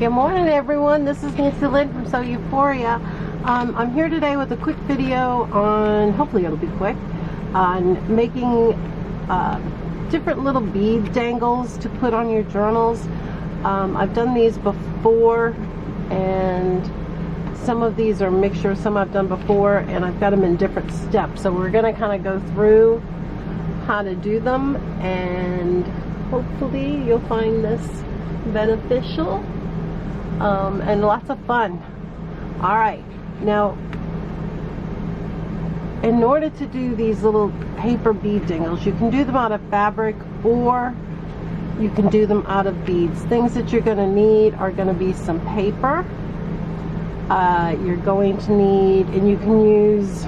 Good morning, everyone. This is Nancy Lynn from Sew Euphoria. I'm here today with a quick video on, hopefully it'll be quick, on making different little bead dangles to put on your journals. I've done these before, and some of these are a mixture of some I've done before, and I've got them in different steps. So we're going to kind of go through how to do them, and hopefully you'll find this beneficial and lots of fun. Alright, now in order to do these little paper bead dangles, you can do them out of fabric or you can do them out of beads. Things that you're going to need are going to be some paper. You're going to need, and you can use,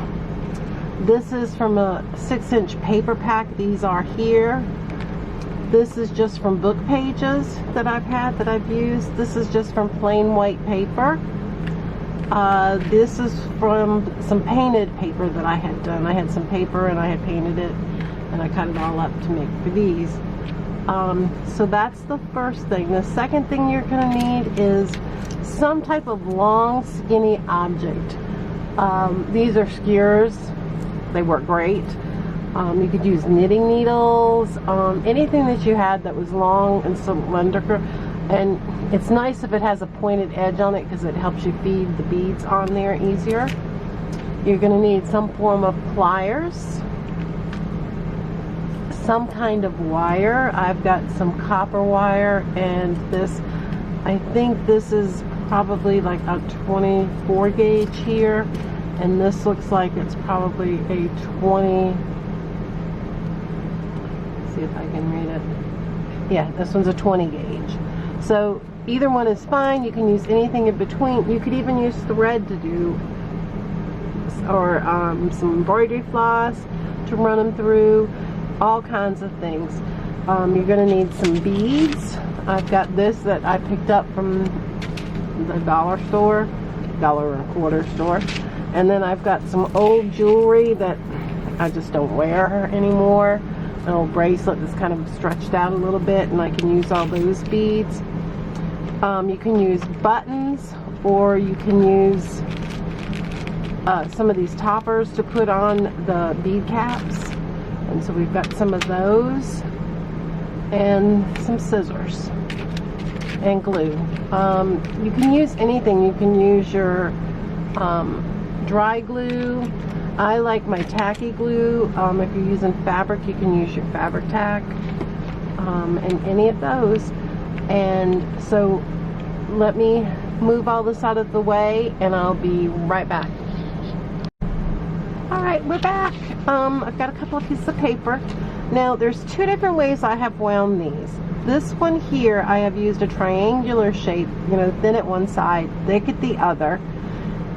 this is from a 6-inch paper pack. These are here. This is just from book pages that I've used. This is just from plain white paper. This is from some painted paper that I had done. I had some paper and I had painted it, and I cut it all up to make for these. So that's the first thing. The second thing you're going to need is some type of long, skinny object. These are skewers. They work great. You could use knitting needles, anything that you had that was long and cylindrical. And it's nice if it has a pointed edge on it because it helps you feed the beads on there easier. You're going to need some form of pliers, some kind of wire. I've got some copper wire, and this, I think this is probably like a 24 gauge here, and this looks like it's probably a 20. See if I can read it. Yeah, this one's a 20 gauge. So either one is fine. You can use anything in between. You could even use thread to do, or some embroidery floss to run them through, all kinds of things. You're going to need some beads. I've got this that I picked up from the dollar store, $1.25 store. And then I've got some old jewelry that I just don't wear anymore. An old bracelet that's kind of stretched out a little bit, and I can use all those beads. You can use buttons, or you can use some of these toppers to put on the bead caps. And so we've got some of those, and some scissors and glue. You can use anything. You can use your dry glue. I like my tacky glue. If you're using fabric, you can use your fabric tack, and any of those. And so let me move all this out of the way, and I'll be right back. Alright, we're back. I've got a couple of pieces of paper. Now there's two different ways I have wound these. This one here, I have used a triangular shape, thin at one side, thick at the other.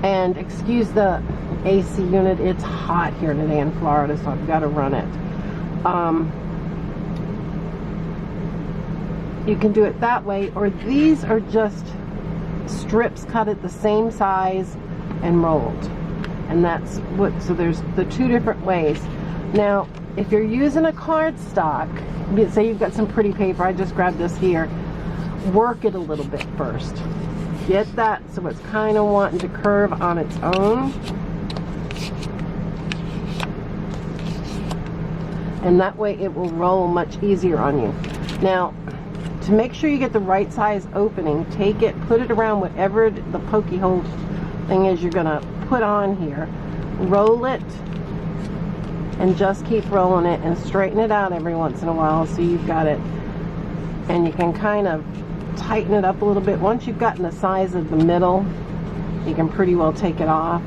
And excuse the AC unit, it's hot here today in Florida, so I've got to run it. You can do it that way, or these are just strips cut at the same size and rolled. And that's what, so there's the two different ways. Now, if you're using a cardstock, say you've got some pretty paper, I just grabbed this here, work it a little bit first. Get that so it's kind of wanting to curve on its own. And that way it will roll much easier on you. Now, to make sure you get the right size opening, take it, put it around whatever the pokey hole thing is you're going to put on here. Roll it, and just keep rolling it, and straighten it out every once in a while so you've got it. And you can kind of tighten it up a little bit. Once you've gotten the size of the middle, you can pretty well take it off,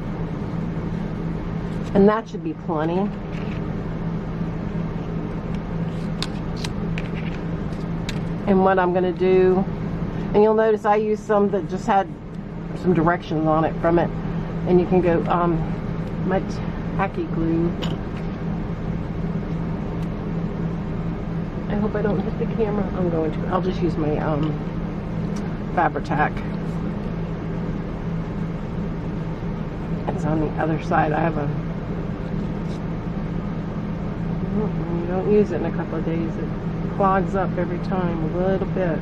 and that should be plenty. And what I'm going to do, and you'll notice I used some that just had some directions on it from it, and you can go my tacky glue. I hope I don't hit the camera. I'm going to. I'll just use my fabric tack. It's on the other side. I have a. You don't use it in a couple of days. It clogs up every time a little bit.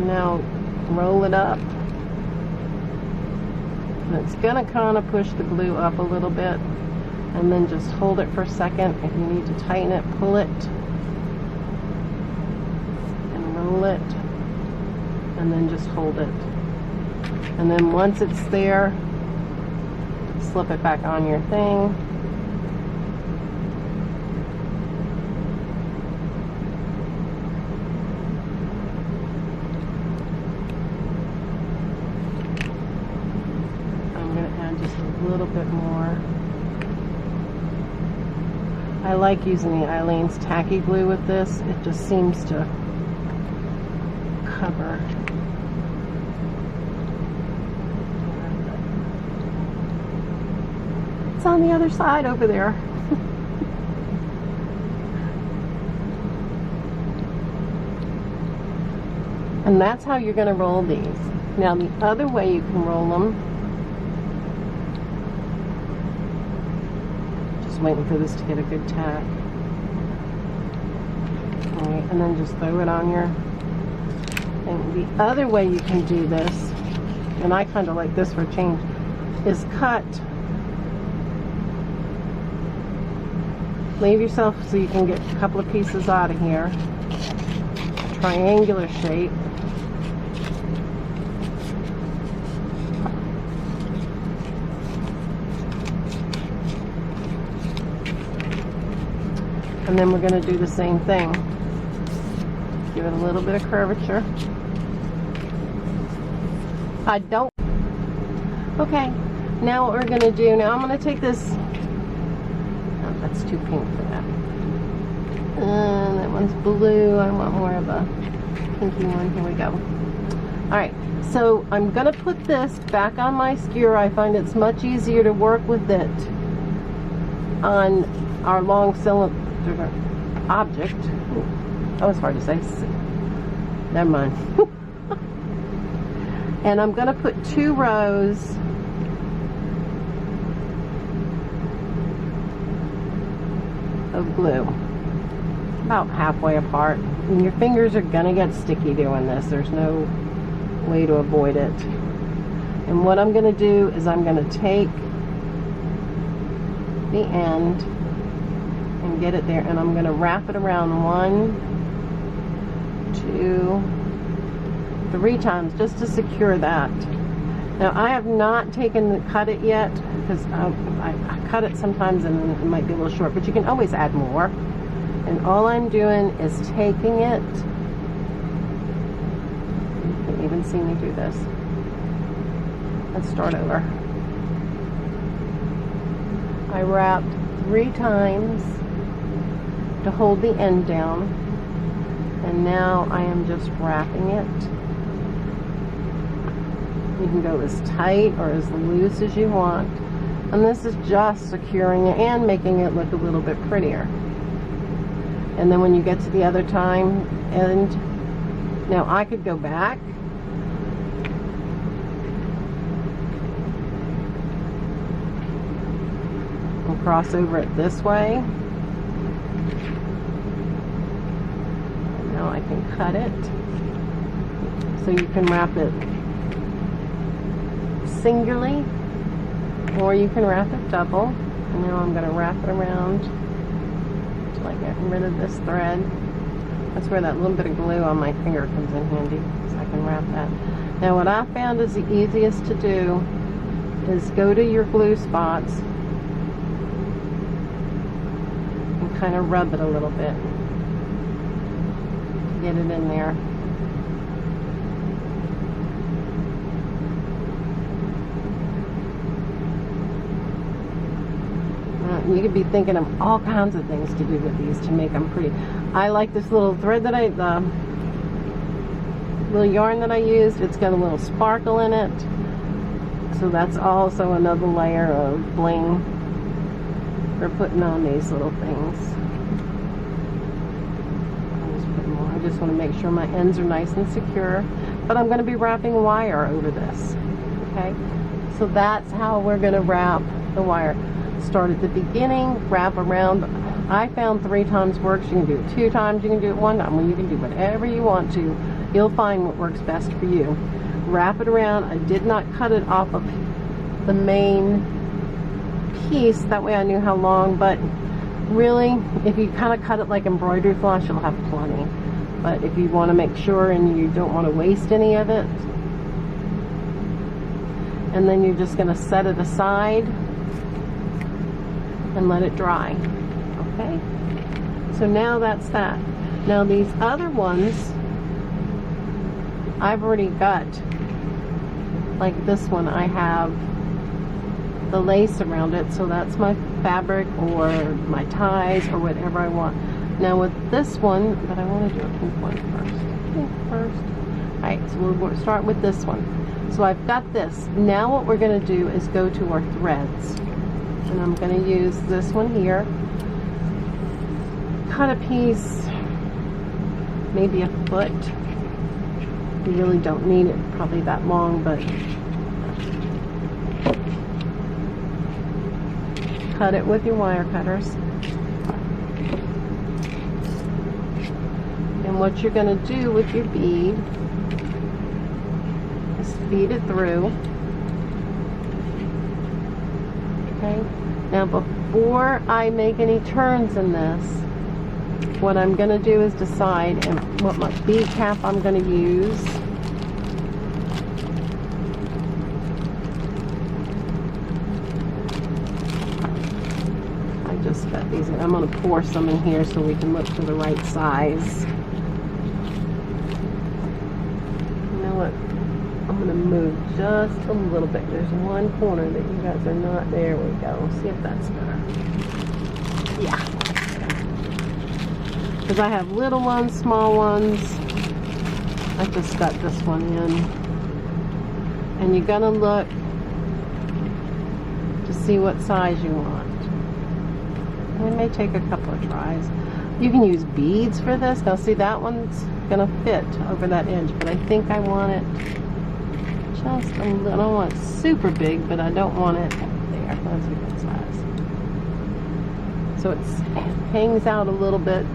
And now roll it up. And it's going to kind of push the glue up a little bit. And then just hold it for a second. If you need to tighten it, pull it. And roll it. And then just hold it. And then once it's there, slip it back on your thing. I'm going to add just a little bit more. I like using the Eileen's tacky glue with this. It just seems to cover. It's on the other side over there. And that's how you're going to roll these. Now the other way you can roll them, just waiting for this to get a good tack. Alright, and then just throw it on your thing. The other way you can do this, and I kind of like this for a change, is cut. Leave yourself so you can get a couple of pieces out of here. Triangular shape. And then we're going to do the same thing. Give it a little bit of curvature. I don't. Okay, now what we're going to do, now I'm going to take this. That's too pink for that. That one's blue. I want more of a pinky one. Here we go. Alright, so I'm going to put this back on my skewer. I find it's much easier to work with it on our long cylinder object. That was hard to say. Never mind. And I'm going to put 2 rows of glue about halfway apart, and your fingers are gonna get sticky doing this. There's no way to avoid it. And what I'm gonna do is I'm gonna take the end and get it there, and I'm gonna wrap it around 1, 2, 3 times just to secure that. Now I have not cut it yet, because I cut it sometimes and it might be a little short, but you can always add more. And all I'm doing is taking it. You can even see me do this. Let's start over. I wrapped 3 times to hold the end down, and now I am just wrapping it. You can go as tight or as loose as you want. And this is just securing it and making it look a little bit prettier. And then when you get to the other end, now I could go back. And cross over it this way. And now I can cut it. So you can wrap it singularly, or you can wrap it double. And now I'm going to wrap it around until I get rid of this thread. That's where that little bit of glue on my finger comes in handy, so I can wrap that. Now what I found is the easiest to do is go to your glue spots and kind of rub it a little bit. Get it in there. You could be thinking of all kinds of things to do with these to make them pretty. I like this little thread that the little yarn that I used. It's got a little sparkle in it, so that's also another layer of bling for putting on these little things. I'll just put more. I just want to make sure my ends are nice and secure, but I'm going to be wrapping wire over this. Okay, so that's how we're going to wrap the wire. Start at the beginning, wrap around. I found 3 times works. You can do it 2 times, you can do it 1 time. Well, you can do whatever you want to You'll find what works best for you. Wrap it around. I did not cut it off of the main piece, that way I knew how long, but really, if you kind of cut it like embroidery floss, you'll have plenty. But if you want to make sure and you don't want to waste any of it, and then you're just going to set it aside and let it dry. Okay? So now that's that. Now these other ones, I've already got, like this one, I have the lace around it, so that's my fabric or my ties or whatever I want. Now with this one, but I want to do a pink one first. Pink first. Alright, so we'll start with this one. So I've got this. Now what we're going to do is go to our threads. And I'm going to use this one here. Cut a piece, maybe a foot. You really don't need it probably that long, but cut it with your wire cutters. And what you're going to do with your bead is feed it through. Okay. Now before I make any turns in this, what I'm going to do is decide what my bead cap I'm going to use. I just got these in. I'm going to pour some in here so we can look for the right size. You know what? I'm going to move just a little bit. There's one corner that you guys are not. There we go. See if that's better. Yeah. Because I have little ones, small ones. I just got this one in. And you're going to look to see what size you want. And it may take a couple of tries. You can use beads for this. Now see, that one's going to fit over that edge, but I think I want it just a little. I don't want it super big, but I don't want it there. That's a good size. So it hangs out a little bit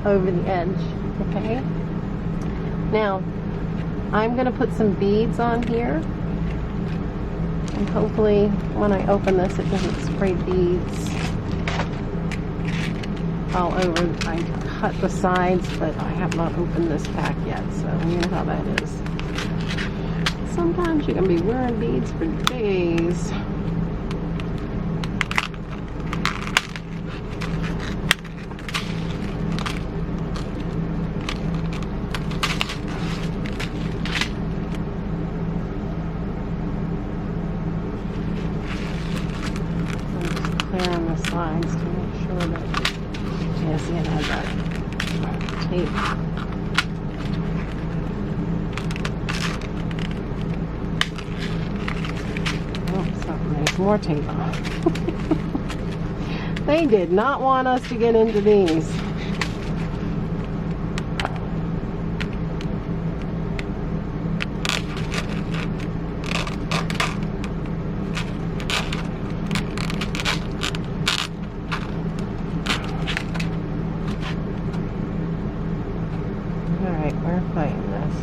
over the edge. Okay. Now I'm going to put some beads on here, and hopefully when I open this it doesn't spray beads all over. I cut the sides, but I have not opened this pack yet, so you know how that is. Sometimes you can be wearing beads for days. Clearing the sides to make sure that, yeah, see, it has that tape. Oh, something, there's more tape on. They did not want us to get into these. Alright, we're fighting this.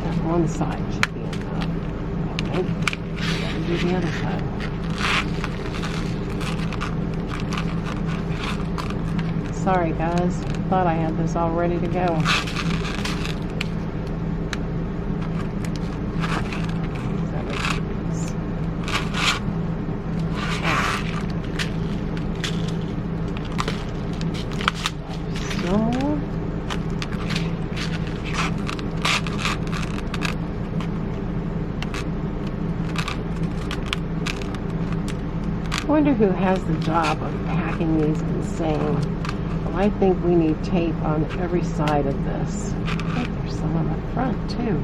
That one side should be enough. Nope. Gotta do the other side. Sorry guys, thought I had this all ready to go. I wonder who has the job of packing these insane. Well, I think we need tape on every side of this. I think there's some on the front too.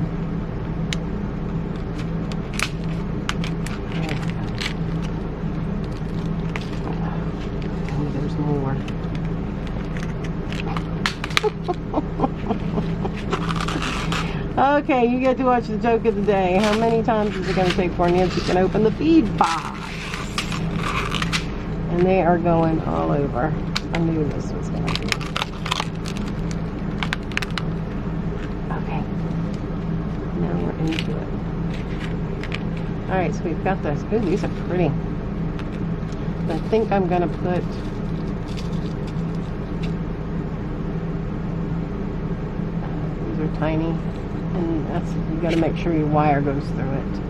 Oh, there's more. Okay, you get to watch the joke of the day. How many times is it going to take for Nancy can open the bead box? And they are going all over. I knew this was going to be. Okay. Now we're into it. Alright, so we've got this. Ooh, these are pretty. I think I'm going to put these are tiny, and that's, you got to make sure your wire goes through it.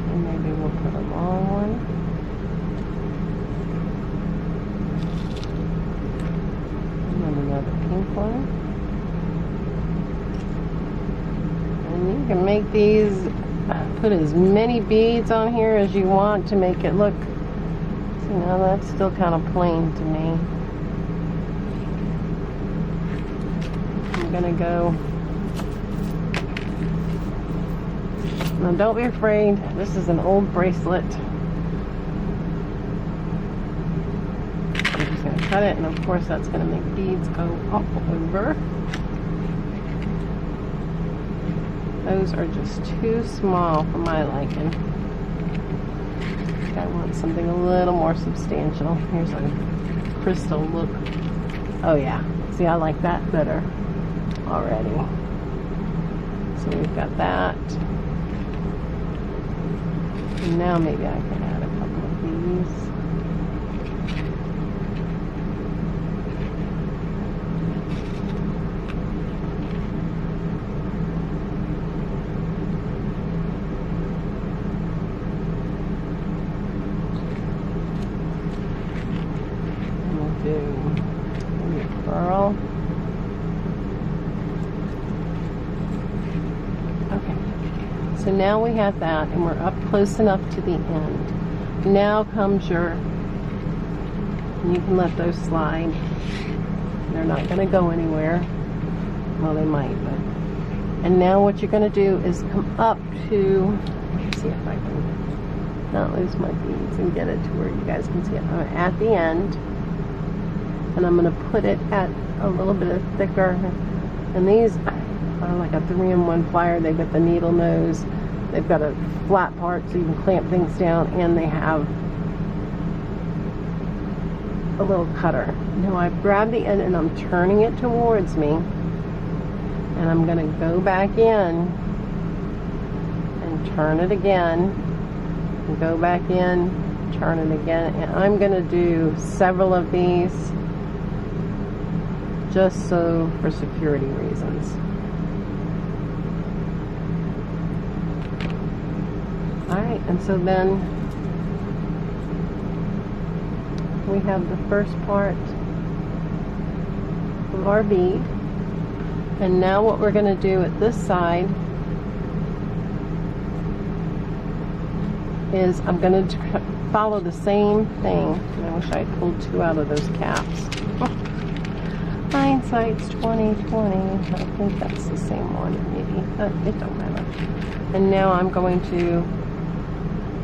And maybe we'll put a long one. And then another pink one. You can make these, put as many beads on here as you want to make it look, see, now that's still kind of plain to me. I'm gonna go, now don't be afraid, this is an old bracelet. I'm just gonna cut it, and of course that's gonna make beads go all over. Those are just too small for my liking. I want something a little more substantial. Here's a crystal look. Oh yeah, see, I like that better already. So we've got that. And now maybe I can add a couple of these. Maybe a pearl. Okay, so now we have that, and we're up close enough to the end. Now comes your, and you can let those slide. They're not going to go anywhere. Well, they might, but. And now what you're going to do is come up to, let's see if I can not lose my beads and get it to where you guys can see it. I'm at the end. And I'm going to put it at a little bit of thicker, and these are like a 3-in-1 plier. They've got the needle nose, they've got a flat part so you can clamp things down, and they have a little cutter. Now I've grabbed the end and I'm turning it towards me, and I'm going to go back in and turn it again, and go back in, turn it again, and I'm going to do several of these just so for security reasons. Alright, and so then we have the first part of our bead, and now what we're going to do at this side is I'm going to follow the same thing. And I wish I had pulled 2 out of those caps. Hindsight's 20/20. I think that's the same one, maybe, but it don't matter. And now I'm going to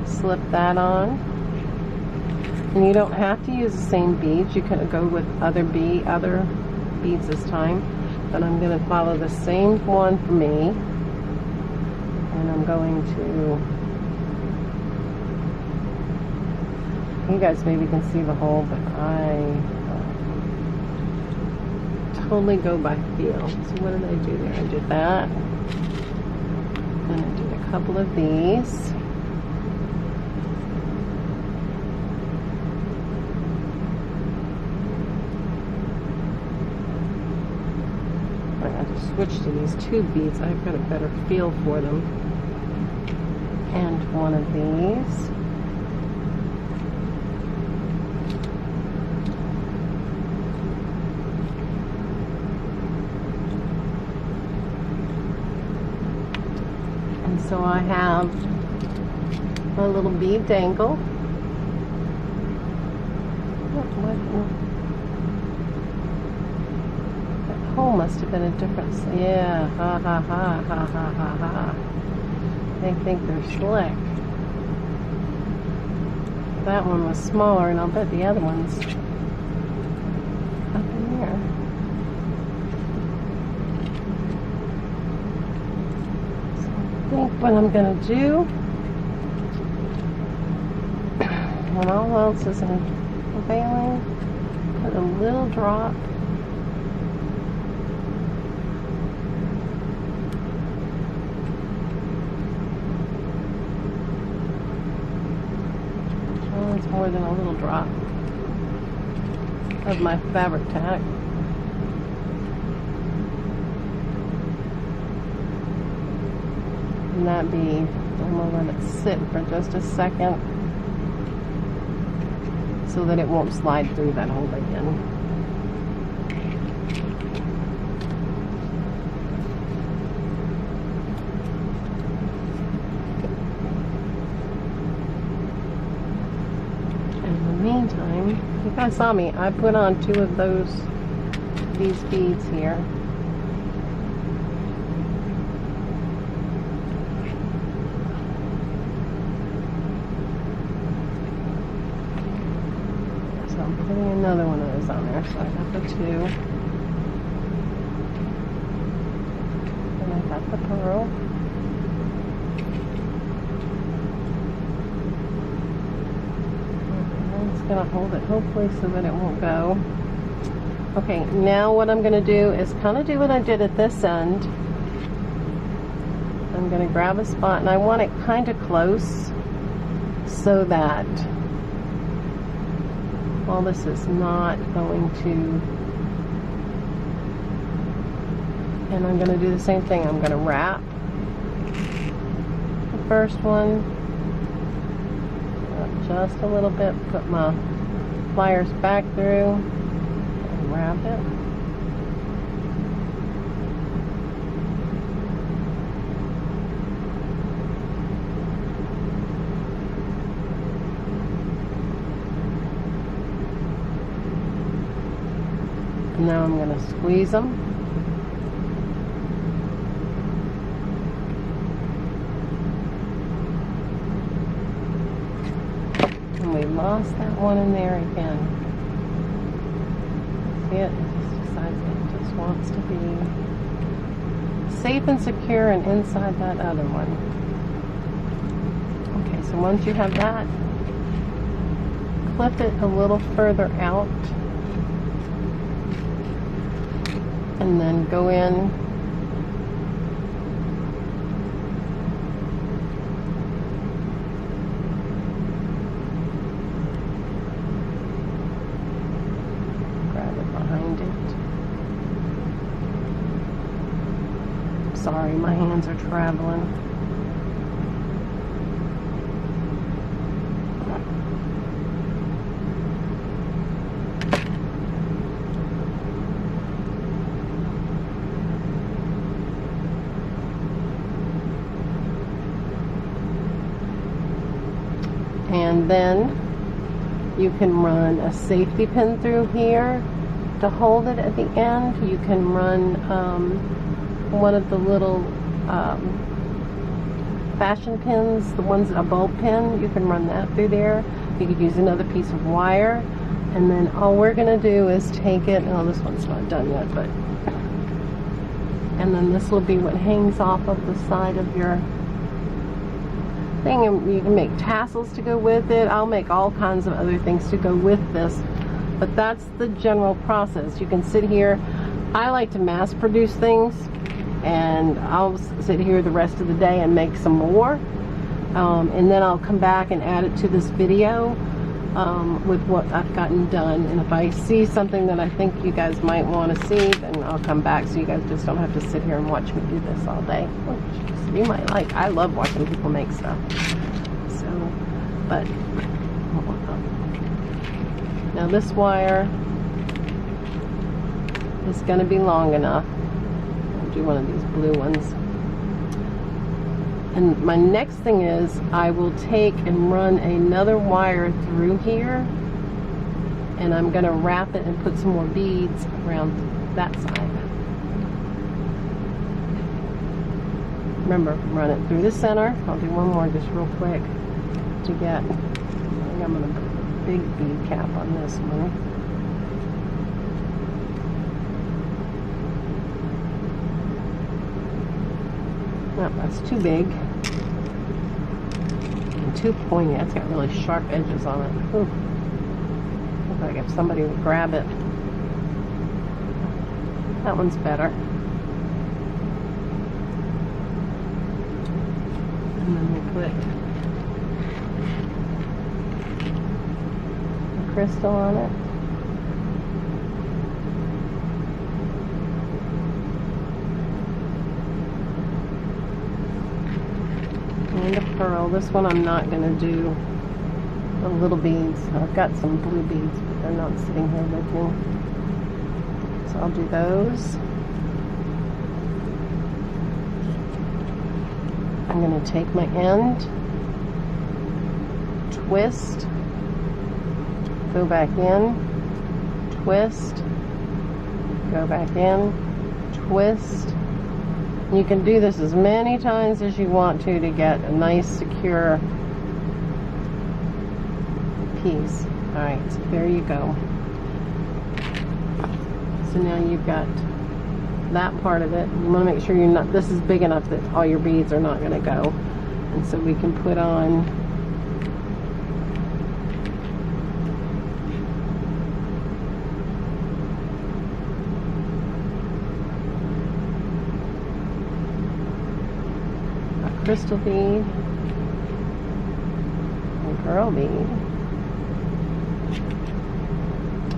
slip that on. And you don't have to use the same beads. You can go with other beads this time. But I'm going to follow the same one for me. And I'm going to, you guys maybe can see the hole, but I totally go by feel. So what did I do there? I did that, and I did a couple of these, I had to switch to these 2 beads. I've got a better feel for them, and one of these. So I have a little bead dangle. That hole must have been a difference. Yeah, ha ha ha ha ha ha ha. They think they're slick. That one was smaller, and I'll bet the other one's up in there. think what I'm going to do, when all else isn't availing, put a little drop it's more than a little drop of my fabric tack. And that bead, I'm going to let it sit for just a second so that it won't slide through that hole again. In the meantime, you guys saw me, I put on 2 of these beads here. Another one of those on there, so I got the 2. And I got the pearl. And it's going to hold it hopefully so that it won't go. Okay, now what I'm going to do is kind of do what I did at this end. I'm going to grab a spot, and I want it kind of close so that all this is not going to, and I'm going to do the same thing. I'm going to wrap the first one up just a little bit, put my pliers back through and wrap it. Now I'm going to squeeze them. And we lost that one in there again. See it? It just decides it just wants to be safe and secure and inside that other one. Okay, so once you have that, clip it a little further out. And then go in grab it behind it. Sorry, my hands are traveling. And then you can run a safety pin through here to hold it at the end. You can run one of the little fashion pins, the ones, a bulb pin, you can run that through there. You could use another piece of wire. And then all we're going to do is take it, oh, this one's not done yet, but, and then this will be what hangs off of the side of your thing, and you can make tassels to go with it. I'll make all kinds of other things to go with this, but that's the general process. You can sit here. I like to mass produce things, and I'll sit here the rest of the day and make some more, and then I'll come back and add it to this video with what I've gotten done. And if I see something that I think you guys might want to see, then I'll come back so you guys just don't have to sit here and watch me do this all day, which you might like. I love watching people make stuff. So, but now this wire is going to be long enough. I'll do one of these blue ones. And my next thing is I will take and run another wire through here, and I'm going to wrap it and put some more beads around that side. Remember, run it through the center. I'll do one more just real quick to get, I think I'm going to put a big bead cap on this one. No, that's too big. And too pointy. That's got really sharp edges on it. Ooh. Looks like if somebody would grab it. That one's better. And then we put the crystal on it. And a pearl. This one I'm not going to do the little beads. I've got some blue beads, but they're not sitting here with me. So I'll do those. I'm going to take my end, twist, go back in, twist, go back in, twist. You can do this as many times as you want to get a nice secure piece. Alright, so there you go. So now you've got that part of it. You want to make sure you're not, this is big enough that all your beads are not going to go. And so we can put on a crystal bead, a pearl bead,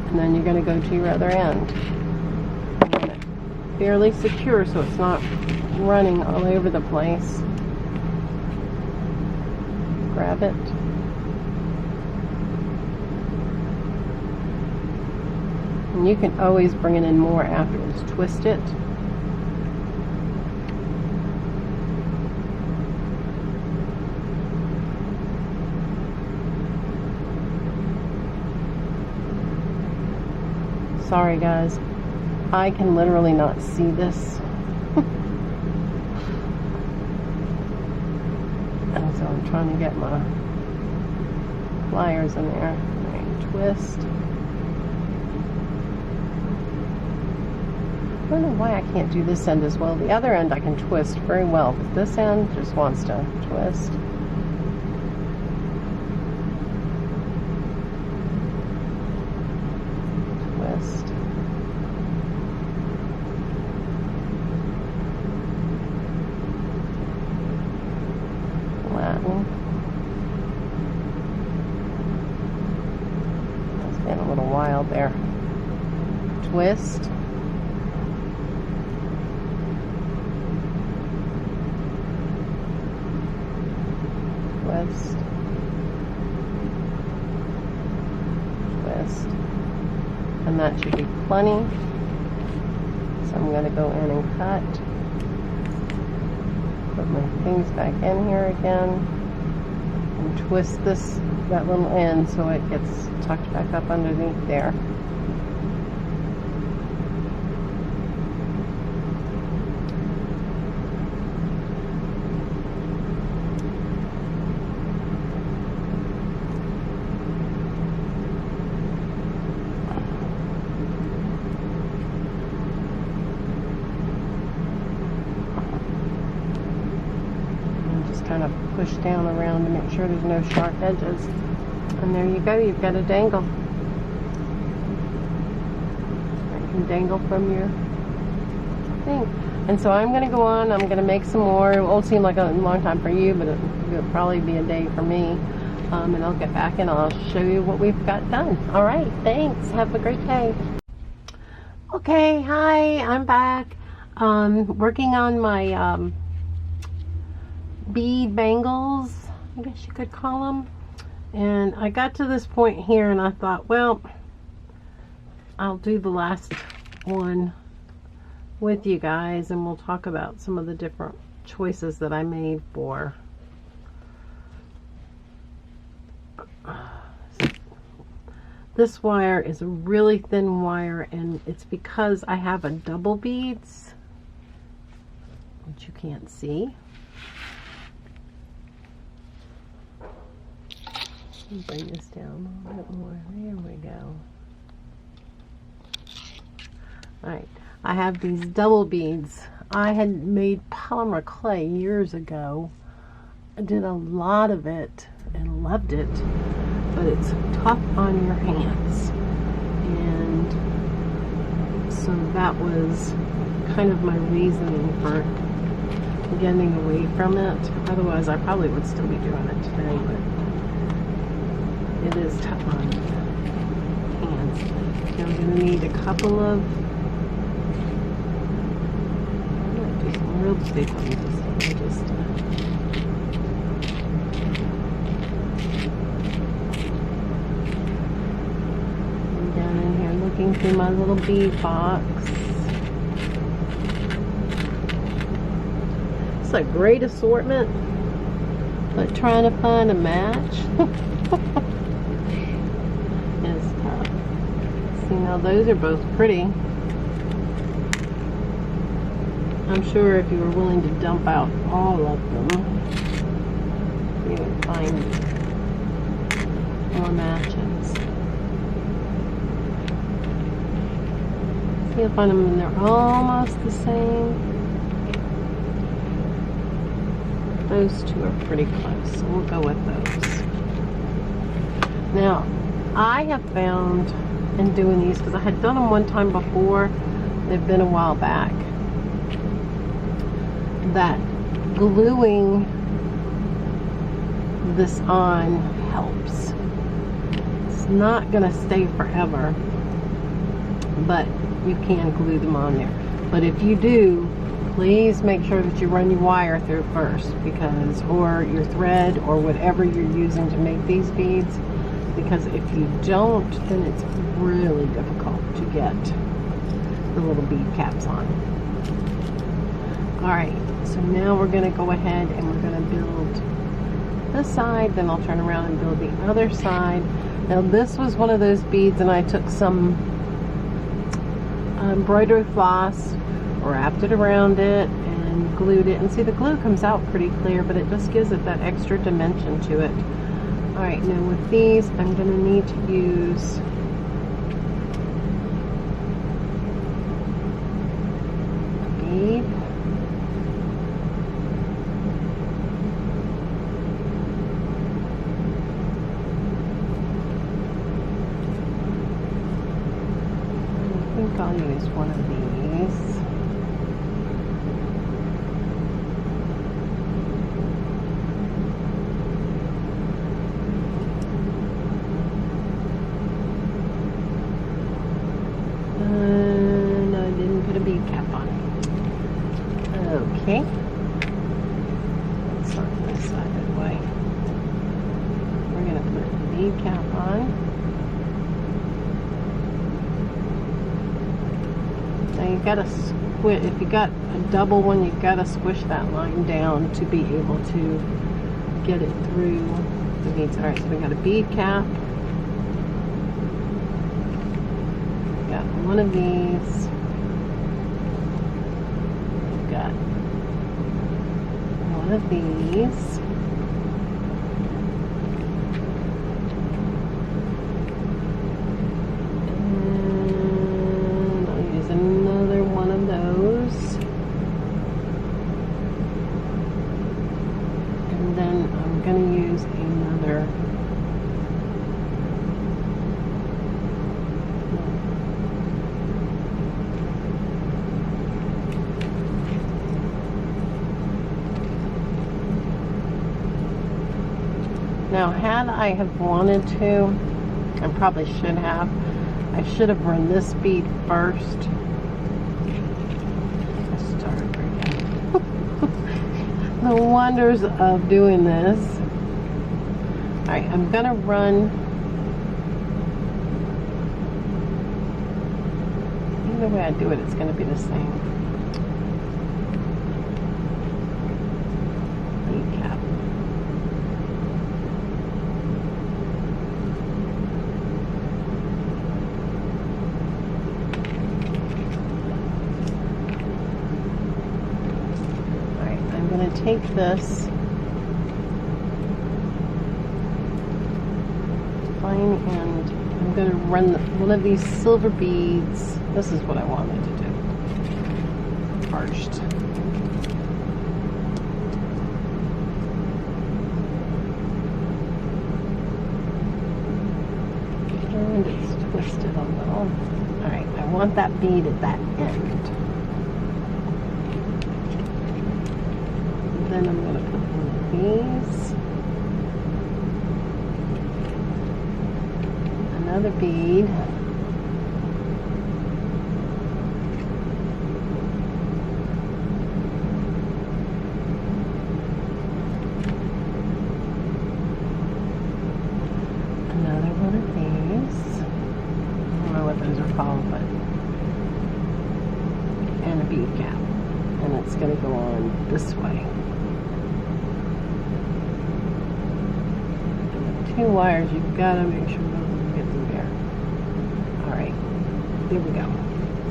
and then you're going to go to your other end. Fairly secure so it's not running all over the place. Grab it. And you can always bring it in more afterwards. Twist it. Sorry guys. I can literally not see this. And so I'm trying to get my pliers in there. Right, twist. I don't know why I can't do this end as well. The other end I can twist very well, but this end just wants to twist. Twist. It's been a little wild there. Twist. Twist. Twist. And that should be plenty. So I'm going to go in and cut. Put my things back in here again and twist that little end so it gets tucked back up underneath there. Kind of push down around to make sure there's no sharp edges. And there you go, you've got a dangle. You can dangle from your thing. And so I'm going to go on, I'm going to make some more. It won't seem like a long time for you, but it'll probably be a day for me. And I'll get back and I'll show you what we've got done. Alright, thanks. Have a great day. Okay, hi, I'm back. Working on my bead bangles, I guess you could call them. And I got to this point here and I thought, well, I'll do the last one with you guys and we'll talk about some of the different choices that I made for this wire. Is a really thin wire, and it's because I have a double beads, which you can't see. Bring this down a little bit more. There we go. Alright, I have these double beads I had made polymer clay years ago. I did a lot of it and loved it, but it's tough on your hands. And so that was kind of my reasoning for getting away from it. Otherwise, I probably would still be doing it today, but it is tough on hands. Now I'm going to need a couple of real estate on this. I'm down in here looking through my little bead box. It's a great assortment, but trying to find a match is tough. See, now those are both pretty. I'm sure if you were willing to dump out all of them, you would find more matches. See, you'll find them and they're almost the same. Those two are pretty close, so we'll go with those. Now, I have found in doing these, because I had done them one time before, they've been a while back, that gluing this on helps. It's not going to stay forever, but you can glue them on there. But if you do, please make sure that you run your wire through first, because, or your thread, or whatever you're using to make these beads, because if you don't, then it's really difficult to get the little bead caps on. Alright, so now we're going to go ahead and we're going to build this side, then I'll turn around and build the other side. Now this was one of those beads, and I took some embroidery floss, wrapped it around it, and glued it. And see, the glue comes out pretty clear, but it just gives it that extra dimension to it. Alright, now with these, I'm going to need to use bead. I think I'll use one of these. And I didn't put a bead cap on. Okay. Let's start this side of the way. We're going to put the bead cap on. Now you've got to squish, if you got a double one, you've got to squish that line down to be able to get it through the beads. Alright, so we got a bead cap. Got one of these. We've got one of these. Another one of those, and then I'm going to use another now. Had I have wanted to, I probably should have, I should have run this bead first. Let's start over again. The wonders of doing this. Alright, I'm gonna run, either way I do it, it's gonna be the same. Bead cap. Take this fine end. I'm going to run one of these silver beads. This is what I wanted to do. first. And it's twisted a little. Alright, I want that bead at that end. Then I'm going to put one of these. Another bead. Another one of these. I don't know what those are called, but and a bead cap. And it's going to go on this way. And the two wires, you've got to make sure those get through there. Alright, here we go.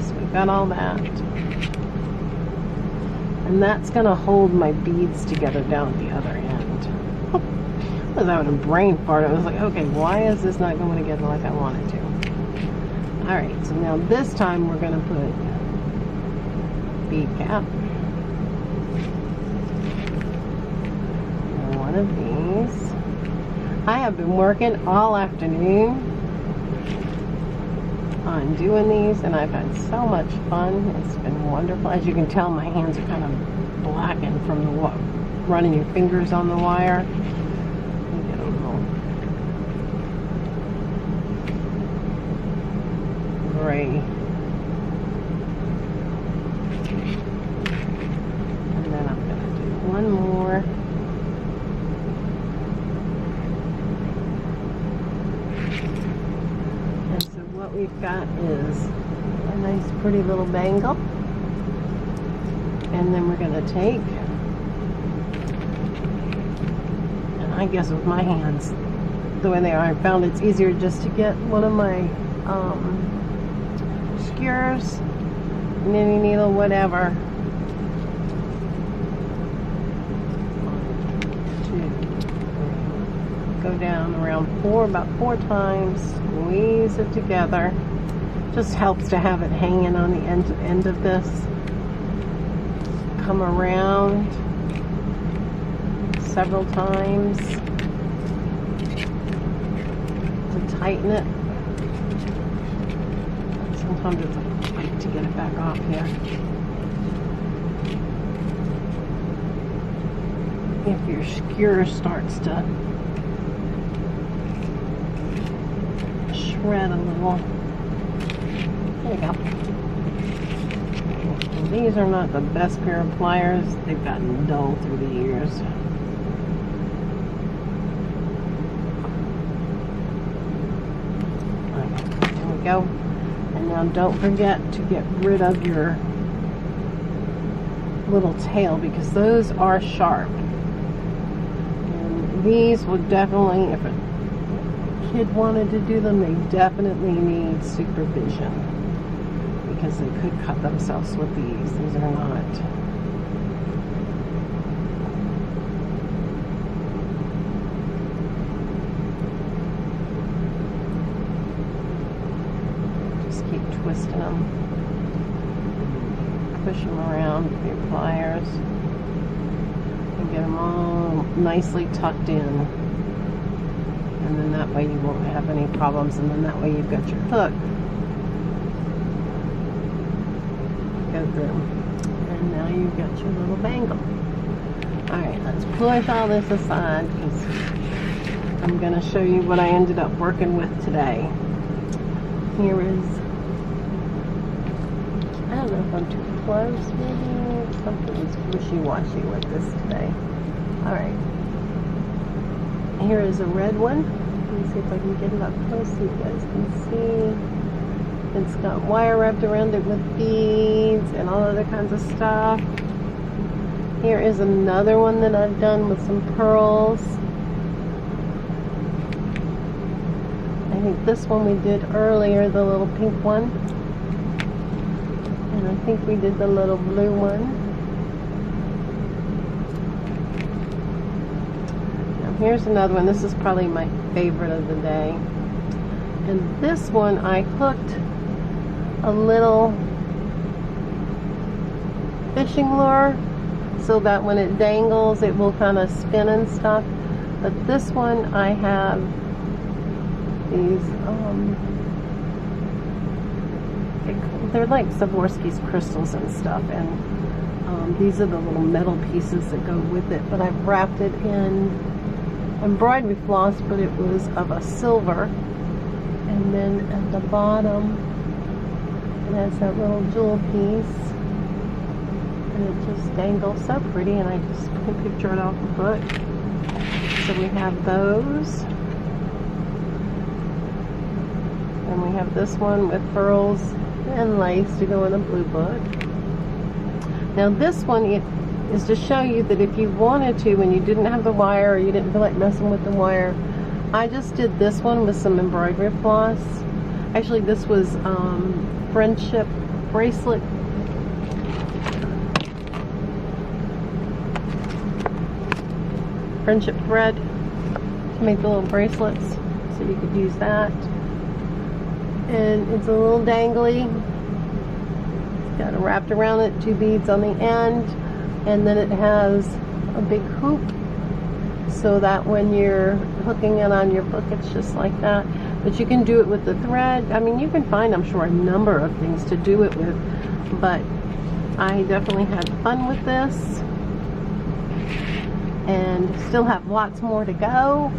So we've got all that. And that's going to hold my beads together down at the other end. I was having a brain fart. I was like, okay, why is this not going together like I want it to? Alright, so now this time we're going to put bead cap. And one of these. I have been working all afternoon on doing these, and I've had so much fun. It's been wonderful. As you can tell, my hands are kind of blackened from the running your fingers on the wire. Get a little gray. And then I'm going to do one more. What we've got is a nice pretty little bangle, and then we're going to take, and I guess with my hands the way they are, I found it's easier just to get one of my skewers, knitting needle, whatever, to go down around about four times. Squeeze it together. Just helps to have it hanging on the end of this. Come around several times to tighten it. Sometimes it's a fight to get it back off here. If your skewer starts to shred a little. There you go. And these are not the best pair of pliers. They've gotten dull through the years. Okay, there we go. And now don't forget to get rid of your little tail, because those are sharp. And these would definitely, if a kid wanted to do them, they definitely need supervision, because they could cut themselves with these. These are not. Just keep twisting them. Push them around with your pliers and get them all nicely tucked in. And then that way you won't have any problems, and then that way you've got your hook. Go through. And now you've got your little bangle. Alright, let's push all this aside, because I'm going to show you what I ended up working with today. Here is, I don't know if I'm too close, maybe something's wishy-washy with this today. Alright. Here is a red one. Let me see if I can get it up close so you guys can see. It's got wire wrapped around it with beads and all other kinds of stuff. Here is another one that I've done with some pearls. I think this one we did earlier, the little pink one. And I think we did the little blue one. Here's another one. This is probably my favorite of the day. And this one I hooked a little fishing lure so that when it dangles it will kind of spin and stuff. But this one I have these, they're like Swarovski's crystals and stuff, and these are the little metal pieces that go with it, but I've wrapped it in embroidery floss, but it was of a silver, and then at the bottom it has that little jewel piece, and it just dangles so pretty, and I just picture it off the book. So we have those, and we have this one with pearls and lace to go in a blue book. Now this one is to show you that if you wanted to, when you didn't have the wire or you didn't feel like messing with the wire, I just did this one with some embroidery floss. Actually, this was friendship bracelet. Friendship thread to make the little bracelets, so you could use that. And it's a little dangly. It's got it wrapped around it, 2 beads on the end, and then it has a big hoop so that when you're hooking it on your book, it's just like that. But you can do it with the thread. I mean, you can find, I'm sure, a number of things to do it with, but I definitely had fun with this and still have lots more to go.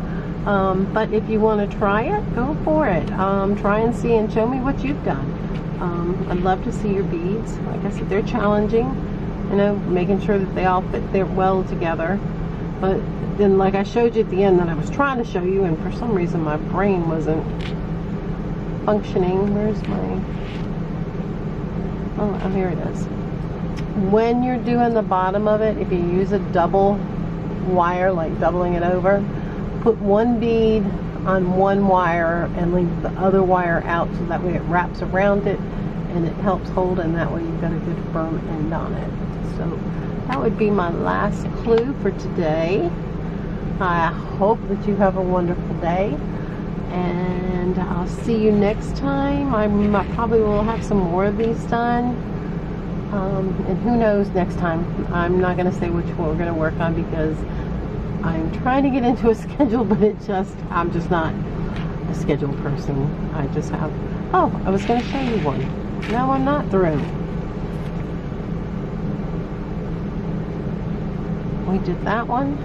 But if you want to try it, go for it. Try and see and show me what you've done. I'd love to see your beads. Like I said, they're challenging, you know, making sure that they all fit there well together. But then, like I showed you at the end, that I was trying to show you, and for some reason my brain wasn't functioning. Where's my... oh, here it is. When you're doing the bottom of it, if you use a double wire, like doubling it over, put 1 bead on 1 wire and leave the other wire out, so that way it wraps around it and it helps hold, and that way you've got a good firm end on it. So that would be my last clue for today. I hope that you have a wonderful day, and I'll see you next time. I probably will have some more of these done, and who knows next time. I'm not going to say which one we're going to work on, because I'm trying to get into a schedule, but I'm just not a scheduled person. I just have, oh, I was going to show you one. No, I'm not through. We did that one,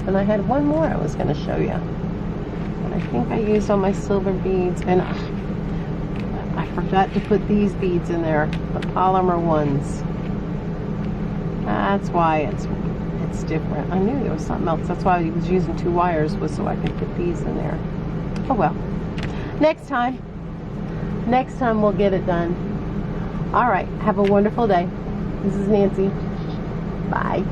and I had one more I was going to show you. And I think I used all my silver beads, and I forgot to put these beads in there, the polymer ones. That's why it's different. I knew there was something else. That's why I was using 2 wires, was so I could put these in there. Oh well. Next time we'll get it done. All right. Have a wonderful day. This is Nancy. Bye.